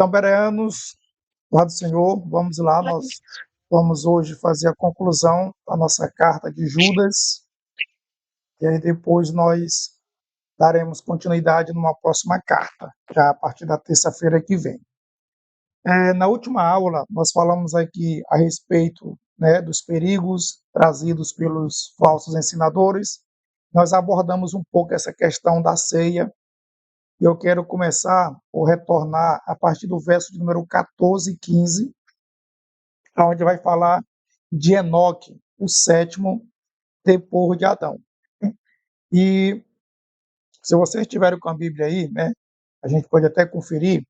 Então, bereanos, lá do Senhor, vamos lá, nós vamos hoje fazer a conclusão da nossa carta de Judas, e aí depois nós daremos continuidade numa próxima carta, já a partir da terça-feira que vem. Na última aula, nós falamos aqui a respeito, né, dos perigos trazidos pelos falsos ensinadores. Nós abordamos um pouco essa questão da ceia, e eu quero começar ou retornar a partir do verso de número 14 e 15, onde vai falar de Enoque, o sétimo depois de Adão. E se vocês estiverem com a Bíblia aí, né, a gente pode até conferir,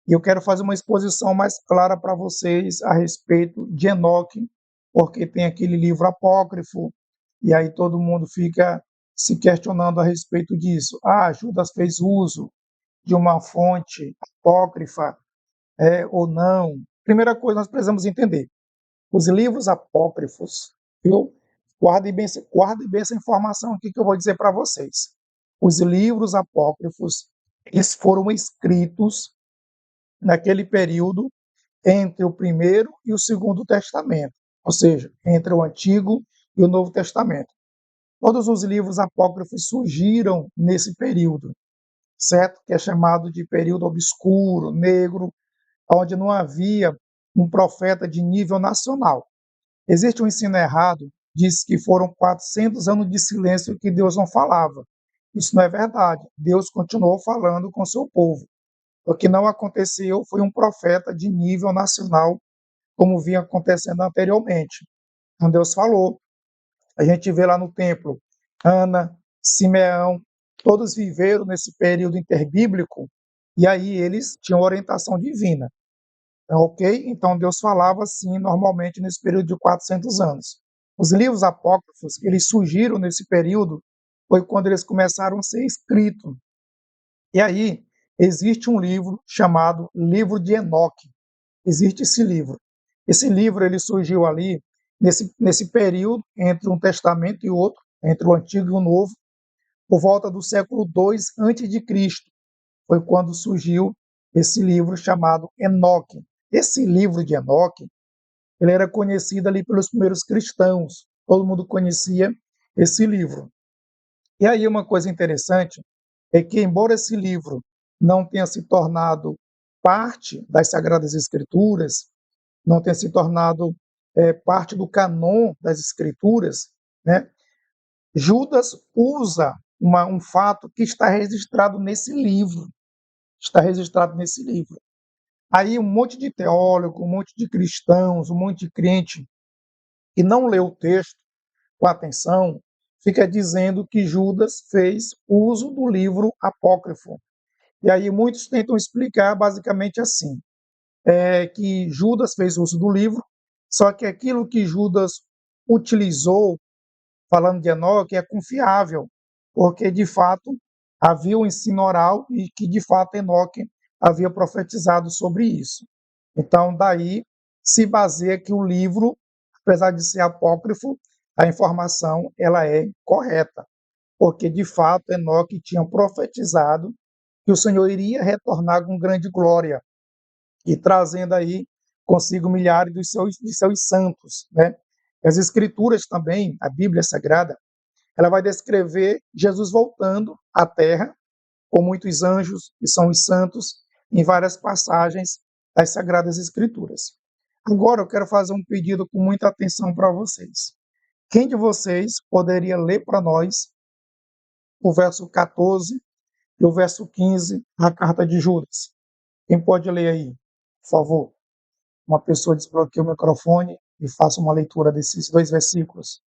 e eu quero fazer uma exposição mais clara para vocês a respeito de Enoque, porque tem aquele livro apócrifo, e aí todo mundo fica se questionando a respeito disso. Judas fez uso de uma fonte apócrifa, ou não? Primeira coisa, nós precisamos entender, os livros apócrifos, viu? Guardem bem essa informação aqui que eu vou dizer para vocês. Os livros apócrifos, eles foram escritos naquele período entre o primeiro e o segundo testamento, ou seja, entre o Antigo e o Novo Testamento. Todos os livros apócrifos surgiram nesse período, certo? Que é chamado de período obscuro, negro, onde não havia um profeta de nível nacional. Existe um ensino errado, diz que foram 400 anos de silêncio que Deus não falava. Isso não é verdade. Deus continuou falando com seu povo. O que não aconteceu foi um profeta de nível nacional, como vinha acontecendo anteriormente. Então Deus falou. A gente vê lá no templo, Ana, Simeão, todos viveram nesse período interbíblico, e aí eles tinham orientação divina. Ok? Então Deus falava assim normalmente nesse período de 400 anos. Os livros apócrifos, eles surgiram nesse período, foi quando eles começaram a ser escritos. E aí existe um livro chamado Livro de Enoque. Existe esse livro. Esse livro ele surgiu ali nesse período entre um testamento e outro, entre o Antigo e o Novo, por volta do século II a.C. Foi quando surgiu esse livro chamado Enoque. Esse livro de Enoque, ele era conhecido ali pelos primeiros cristãos. Todo mundo conhecia esse livro. E aí uma coisa interessante é que, embora esse livro não tenha se tornado parte das Sagradas Escrituras, não tenha se tornado parte do canon das Escrituras, né? Judas usa um fato que está registrado nesse livro. Está registrado nesse livro. Aí um monte de teólogo, um monte de cristãos, um monte de crente que não leu o texto com atenção, fica dizendo que Judas fez uso do livro apócrifo. E aí muitos tentam explicar basicamente assim, que Judas fez uso do livro, só que aquilo que Judas utilizou, falando de Enoque, é confiável, porque de fato havia um ensino oral e que de fato Enoque havia profetizado sobre isso. Então daí se baseia que o livro, apesar de ser apócrifo, a informação ela é correta, porque de fato Enoque tinha profetizado que o Senhor iria retornar com grande glória e trazendo aí consigo milhares de seus santos, né? As Escrituras também, a Bíblia Sagrada, ela vai descrever Jesus voltando à Terra com muitos anjos, que são os santos, em várias passagens das Sagradas Escrituras. Agora eu quero fazer um pedido com muita atenção para vocês. Quem de vocês poderia ler para nós o verso 14 e o verso 15 da carta de Judas? Quem pode ler aí, por favor? Uma pessoa desbloqueie o microfone e faça uma leitura desses dois versículos.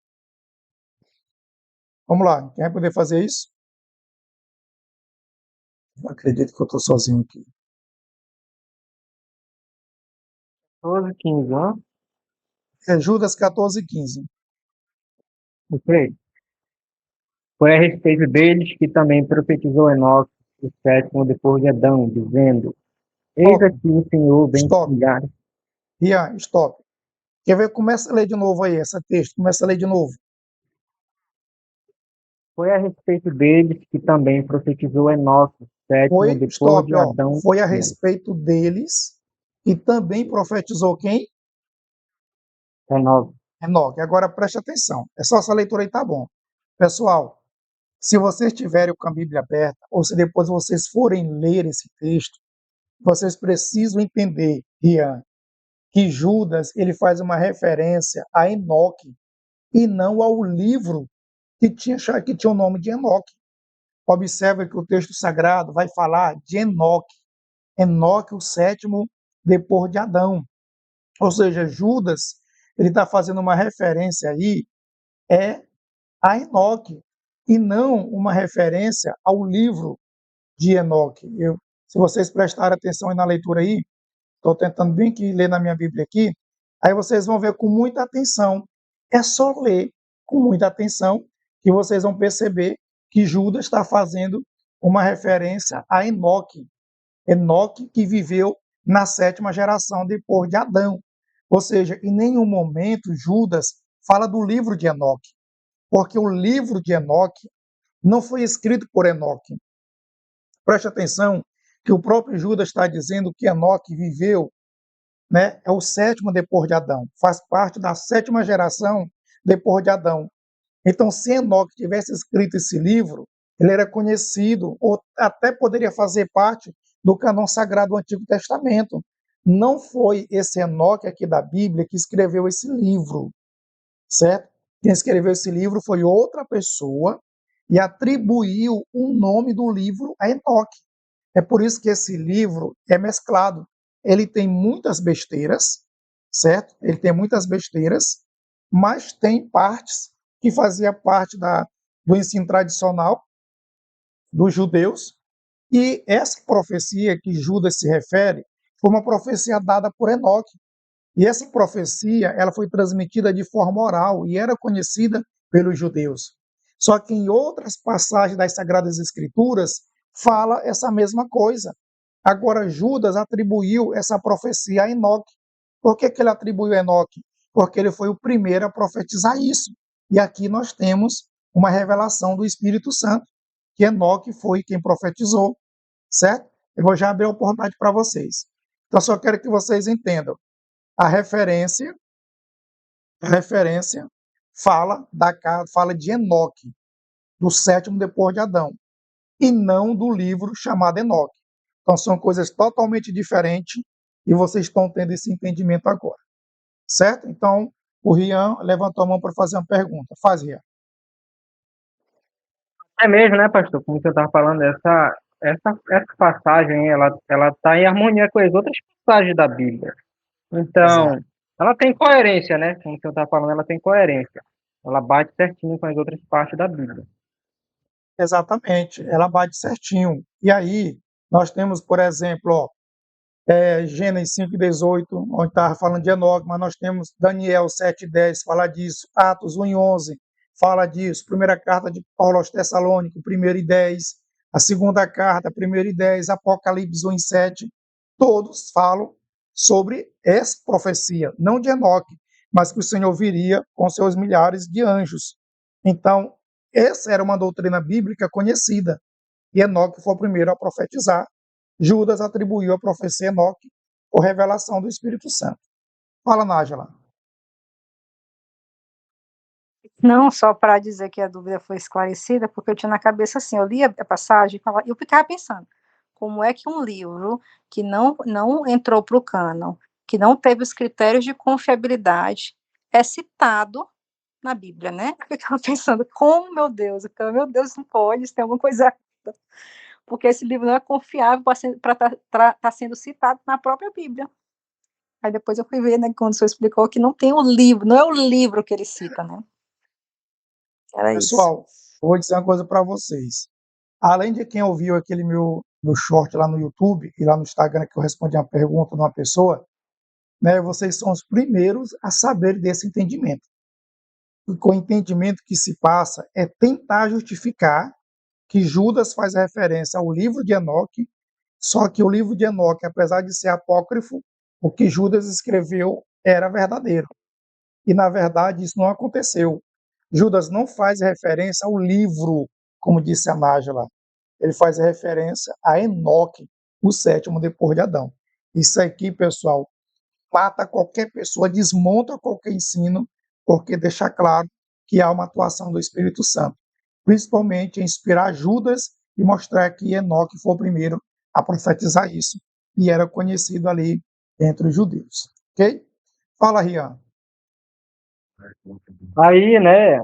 Vamos lá, quem vai poder fazer isso? Eu acredito que eu estou sozinho aqui. 14, 15, ó. É Judas 14 e 15. Ok. Foi a respeito deles que também profetizou Enoque, o sétimo depois de Adão, dizendo: Eis Stop, aqui o Senhor vem com stop. milhares. Rian, stop. Quer ver? Começa a ler de novo aí, esse texto. Começa a ler de novo. Foi a respeito deles que também profetizou Enoque, sétimo Foi, depois stop, de ó, Adão foi a e Eva. respeito deles e também profetizou quem? Enoque. Enoque. Agora preste atenção, é só essa leitura aí, tá bom. Pessoal, se vocês tiverem com a Bíblia aberta, ou se depois vocês forem ler esse texto, vocês precisam entender, Rian, que Judas ele faz uma referência a Enoque e não ao livro que tinha o nome de Enoque. Observa que o texto sagrado vai falar de Enoque, Enoque o sétimo depois de Adão. Ou seja, Judas ele está fazendo uma referência aí é a Enoque e não uma referência ao livro de Enoque. Se vocês prestarem atenção aí na leitura aí, estou tentando bem que ler na minha Bíblia aqui, aí vocês vão ver com muita atenção. É só ler com muita atenção que vocês vão perceber que Judas está fazendo uma referência a Enoque. Enoque que viveu na sétima geração depois de Adão. Ou seja, em nenhum momento Judas fala do livro de Enoque, porque o livro de Enoque não foi escrito por Enoque. Preste atenção que o próprio Judas está dizendo que Enoque viveu, né, é o sétimo depois de Adão, faz parte da sétima geração depois de Adão. Então, se Enoque tivesse escrito esse livro, ele era conhecido, ou até poderia fazer parte do cânon sagrado do Antigo Testamento. Não foi esse Enoque aqui da Bíblia que escreveu esse livro, certo? Quem escreveu esse livro foi outra pessoa e atribuiu o nome do livro a Enoque. É por isso que esse livro é mesclado. Ele tem muitas besteiras, certo? Ele tem muitas besteiras, mas tem partes que fazia parte do ensino tradicional dos judeus. E essa profecia que Judas se refere foi uma profecia dada por Enoque. E essa profecia ela foi transmitida de forma oral e era conhecida pelos judeus. Só que em outras passagens das Sagradas Escrituras fala essa mesma coisa. Agora Judas atribuiu essa profecia a Enoque. Por que ele atribuiu a Enoque? Porque ele foi o primeiro a profetizar isso. E aqui nós temos uma revelação do Espírito Santo, que Enoque foi quem profetizou, certo? Eu vou já abrir a oportunidade para vocês. Então, só quero que vocês entendam. A referência, a referência fala de Enoque, do sétimo depois de Adão, e não do livro chamado Enoque. Então são coisas totalmente diferentes e vocês estão tendo esse entendimento agora, certo? Então o Rian levantou a mão para fazer uma pergunta. Faz, Rian. É mesmo, né, pastor? Como você estava falando, essa passagem, ela está em harmonia com as outras passagens da Bíblia. Exato. Então, ela tem coerência, né? Como você está falando, ela tem coerência. Ela bate certinho com as outras partes da Bíblia. Exatamente, ela bate certinho. E aí nós temos, por exemplo, ó, Gênesis 5:18, onde estava falando de Enoque, mas nós temos Daniel 7:10, fala disso, Atos 1:11, fala disso, primeira carta de Paulo aos Tessalônicos, 1:10, a segunda carta, 1:10, Apocalipse 1:7, todos falam sobre essa profecia, não de Enoque, mas que o Senhor viria com seus milhares de anjos. Então, essa era uma doutrina bíblica conhecida, e Enoque foi o primeiro a profetizar. Judas atribuiu a profecia a Enoque por revelação do Espírito Santo. Fala, Nájila. Não, só para dizer que a dúvida foi esclarecida, porque eu tinha na cabeça assim, eu lia a passagem e eu ficava pensando, como é que um livro que não entrou para o cânon, que não teve os critérios de confiabilidade, é citado na Bíblia, né? Eu ficava pensando, como, meu Deus, não pode, isso tem alguma coisa errada, porque esse livro não é confiável para estar sendo citado na própria Bíblia. Aí depois eu fui ver, né, quando o senhor explicou que não tem o livro, não é o livro que ele cita, né? Era isso. Pessoal, eu vou dizer uma coisa para vocês. Além de quem ouviu aquele meu short lá no YouTube e lá no Instagram que eu respondi uma pergunta de uma pessoa, né, vocês são os primeiros a saber desse entendimento. E com o entendimento que se passa é tentar justificar que Judas faz referência ao livro de Enoque, só que o livro de Enoque, apesar de ser apócrifo, o que Judas escreveu era verdadeiro. E, na verdade, isso não aconteceu. Judas não faz referência ao livro, como disse a Nájila. ele faz referência a Enoque, o sétimo depois de Adão. Isso aqui, pessoal, mata qualquer pessoa, desmonta qualquer ensino, porque deixa claro que há uma atuação do Espírito Santo, principalmente em inspirar Judas e mostrar que Enoque foi o primeiro a profetizar isso, e era conhecido ali entre os judeus. Ok? Fala, Rian. Aí, né,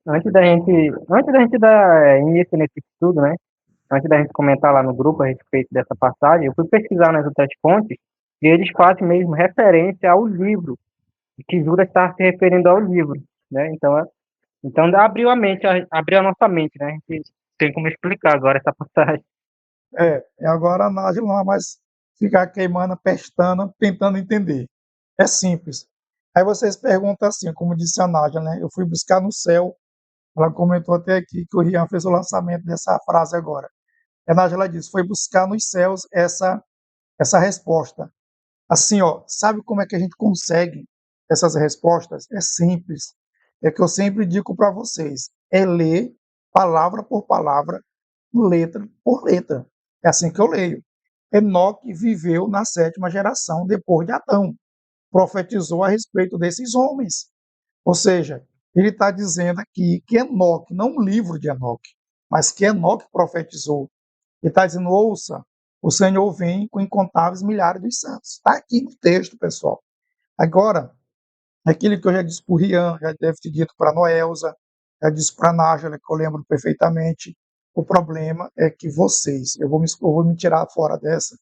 antes da gente dar início nesse estudo, né, antes da gente comentar lá no grupo a respeito dessa passagem, eu fui pesquisar nas outras fontes e eles fazem mesmo referência ao livro, que Judas está se referindo ao livro, né? Então abriu a nossa mente, né? A gente tem como explicar agora essa passagem. Agora a Nádia não vai mais ficar queimando a pestana tentando entender. É simples. Aí vocês perguntam assim, como disse a Nádia, né? Eu fui buscar no céu. Ela comentou até aqui que o Rian fez o lançamento dessa frase agora. A Nádia, ela disse, foi buscar nos céus essa resposta. Assim, ó, sabe como é que a gente consegue essas respostas? É simples. É que eu sempre digo para vocês, é ler palavra por palavra, letra por letra. É assim que eu leio. Enoque viveu na 7ª geração depois de Adão. Profetizou a respeito desses homens. Ou seja, ele está dizendo aqui que Enoque, não um livro de Enoque, mas que Enoque profetizou. Ele está dizendo, ouça, o Senhor vem com incontáveis milhares dos santos. Está aqui no texto, pessoal. Agora, aquilo que eu já disse para o Rian, já deve ter dito para a Noelza, já disse para a Nájila, que eu lembro perfeitamente, o problema é que vocês, eu vou me tirar fora dessa,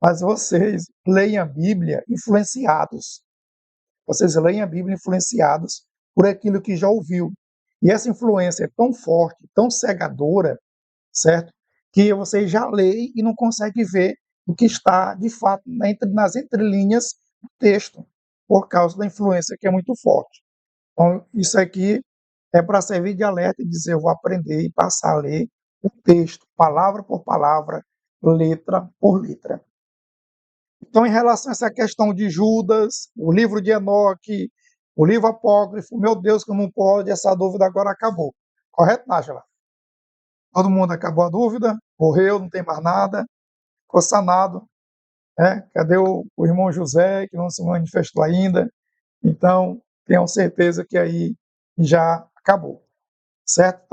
mas vocês leem a Bíblia influenciados. Vocês leem a Bíblia influenciados por aquilo que já ouviu. E essa influência é tão forte, tão cegadora, certo? Que vocês já leem e não conseguem ver o que está, de fato, nas entrelinhas do texto, por causa da influência que é muito forte. Então, isso aqui é para servir de alerta e dizer, eu vou aprender e passar a ler o texto, palavra por palavra, letra por letra. Então, em relação a essa questão de Judas, o livro de Enoque, o livro apócrifo, meu Deus, como pode, essa dúvida agora acabou. Correto, Nájila? Todo mundo acabou a dúvida, morreu, não tem mais nada, ficou sanado. Né? Cadê o irmão José, que não se manifestou ainda? Então, tenham certeza que aí já acabou. Certo?